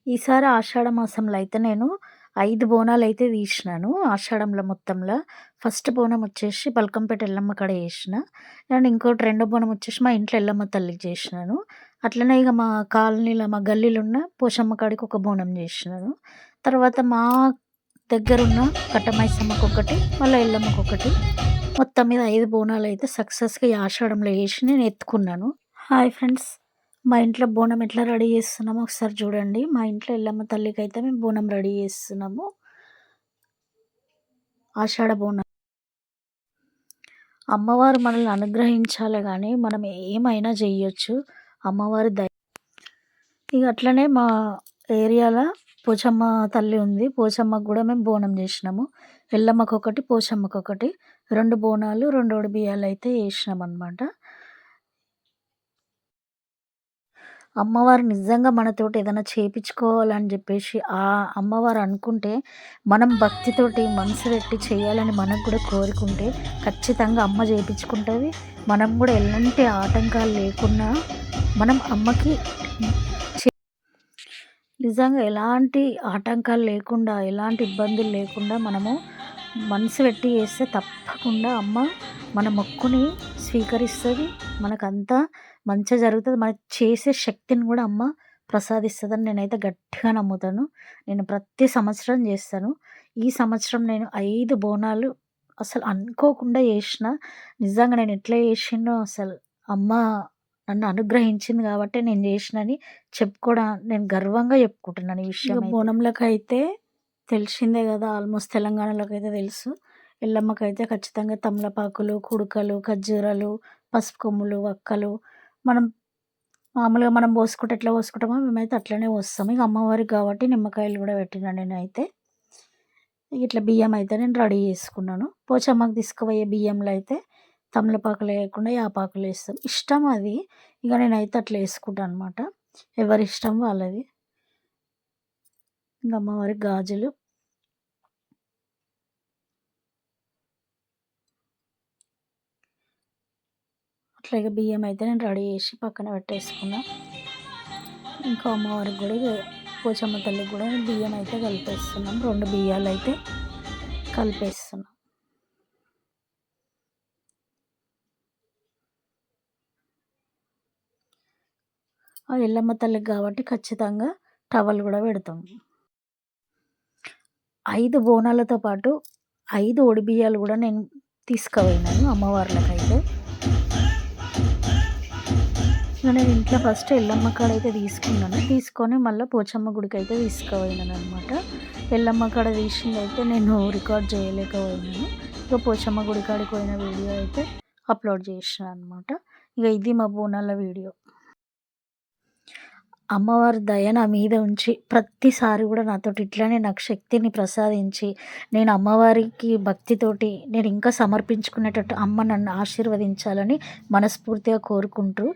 ఈసారి ఆషాఢ మాసంలో అయితే నేను 5 బోనాలైతే తీసినాను. ఆషాఢంలో మొత్తంలో. ఫస్ట్ బోనం వచ్చేసి బల్కంపేట ఎల్లమ్మ కాడ చేసిన. అండ్ ఇంకోటి రెండో బోనం వచ్చేసి మా ఇంట్లో ఎల్లమ్మ తల్లికి చేసినాను. అట్లనే ఇగ మా కాలనీలో, మా గల్లీలో ఉన్న పోచమ్మ కాడికి ఒక బోనం చేసినాను. తర్వాత మా దగ్గరున్న కట్టమైసమ్మకొకటి, మళ్ళా ఎల్లమ్మకొకటి. మొత్తం మీద 5 బోనాలైతే సక్సెస్‌గా ఈ ఆషాఢంలో చేసి నేను ఎత్తుకున్నాను. Hi friends! మా ఇంట్లో బోనం ఎట్లా రెడీ చేస్తున్నామో ఒకసారి చూడండి. మా ఇంట్లో ఎల్లమ్మ తల్లికైతే మేము బోనం రెడీ చేస్తున్నాము. ఆషాఢ బోనం. అమ్మవారు మనల్ని అనుగ్రహించాలే గానీ మనం ఏమైనా జెయ్యొచ్చు. అమ్మవారి ఇగ అట్లనే మా ఏరియాలో పోచమ్మ తల్లి ఉంది. పోచమ్మకు గూడా మేము బోనం జేసినాము. ఎల్లమ్మకొకటి, పోచమ్మకొకటి 2 బోనాలు, 2 ఒడిబియ్యాలైతే ఏసినామనమాట. అమ్మవారు నిజంగా మనతోటి ఏదైనా చేపిచ్చుకోవాలని జెప్పేసి అమ్మవారు అనుకుంటే, మనం భక్తితోటి మనసు పెట్టి చేయాలని మనకు గూడా కోరికుంటే, ఖచ్చితంగా అమ్మ జేపిచ్చుకుంటది. మనం గూడా ఎలాంటి ఆటంకాలు లేకున్నా, మనం అమ్మకి చే నిజంగా ఎలాంటి ఆటంకాలు లేకుండా, ఎలాంటి ఇబ్బందులు లేకుండా మనము మనసు పెట్టి చేస్తే తప్పకుండా అమ్మ మన మొక్కుని స్వీకరిస్తది. మనకంతా మంచే జరుగుతది. మనకు చేసే శక్తిని గూడా అమ్మ ప్రసాదిస్తదని నేనైతే గట్టిగా నమ్ముతాను. నేను ప్రతి సంవత్సరం జేస్తాను. ఈ సంవత్సరం నేను 5 బోనాలు అసలు అనుకోకుండా జేషిన. నిజంగా నేను ఎట్లా జేషినో అసలు అమ్మ నన్ను అనుగ్రహించింది గాబట్టే నేను జేషినని నేను గర్వంగా చెప్పుకుంటున్నాను ఈ విషయం అయితే. బోనంలకైతే తెలిసిందే గదా! ఆల్మోస్ట్ తెలంగాణలోకైతే తెలుసు. ఎల్లమ్మకైతే ఖచ్చితంగా తమలపాకులు, కుడకలు, ఖర్జూరాలు, పసుపు కొమ్ములు, వక్కలు మనం మామూలుగా మనం పోసుకుంటే ఎట్లా పోసుకుంటామో మేమైతే అట్లనే పోస్తాము. ఇక అమ్మవారికి కాబట్టి నిమ్మకాయలు గూడా పెట్టినా నేనైతే. ఇట్లా బియ్యం అయితే నేను రెడీ చేసుకున్నాను. పోచమ్మకి తీసుకుపోయే బియ్యంలో అయితే తమలపాకులు వేయకుండా యాపాకులేస్తాం. ఇష్టం అది. ఇక నేనైతే అట్లా వేసుకుంటా అనమాట. ఎవరి ఇష్టం వాళ్ళది. ఇంక అమ్మవారికి గాజులు అట్లాగే బియ్యం అయితే నేను రెడీ చేసి పక్కన పెట్టేసుకున్నా. ఇంకా అమ్మవారికి కూడా పోచమ్మ తల్లికి కూడా బియ్యం అయితే కలిపేస్తున్నాం. 2 బియ్యాలు అయితే కలిపేస్తున్నాం. ఆ ఎల్లమ్మ తల్లికి కాబట్టి ఖచ్చితంగా టవల్ కూడా పెడతాం. 5 బోనాలతో పాటు 5 ఒడిబియ్యాలు కూడా నేను తీసుకుపోయినాను అమ్మవార్లకైతే. నేను ఇంట్లో ఫస్ట్ ఎల్లమ్మ కాడైతే తీసుకున్నాను. తీసుకొని మళ్ళీ పోచమ్మ గుడికైతే తీసుకుపోయినాననమాట. ఎల్లమ్మ కాడ తీసిందైతే నేను రికార్డ్ చేయలేకపోయినాను. ఇక పోచమ్మ గుడి కాడికి పోయిన వీడియో అయితే అప్లోడ్ చేసినా అనమాట. ఇక ఇది మా బోనాల వీడియో. అమ్మవారి దయ నా మీద ఉంచి ప్రతిసారి కూడా నాతోటి ఇట్లానే నాకు శక్తిని ప్రసాదించి, నేను అమ్మవారికి భక్తితోటి నేను ఇంకా సమర్పించుకునేటట్టు అమ్మ నన్ను ఆశీర్వదించాలని మనస్ఫూర్తిగా కోరుకుంటూ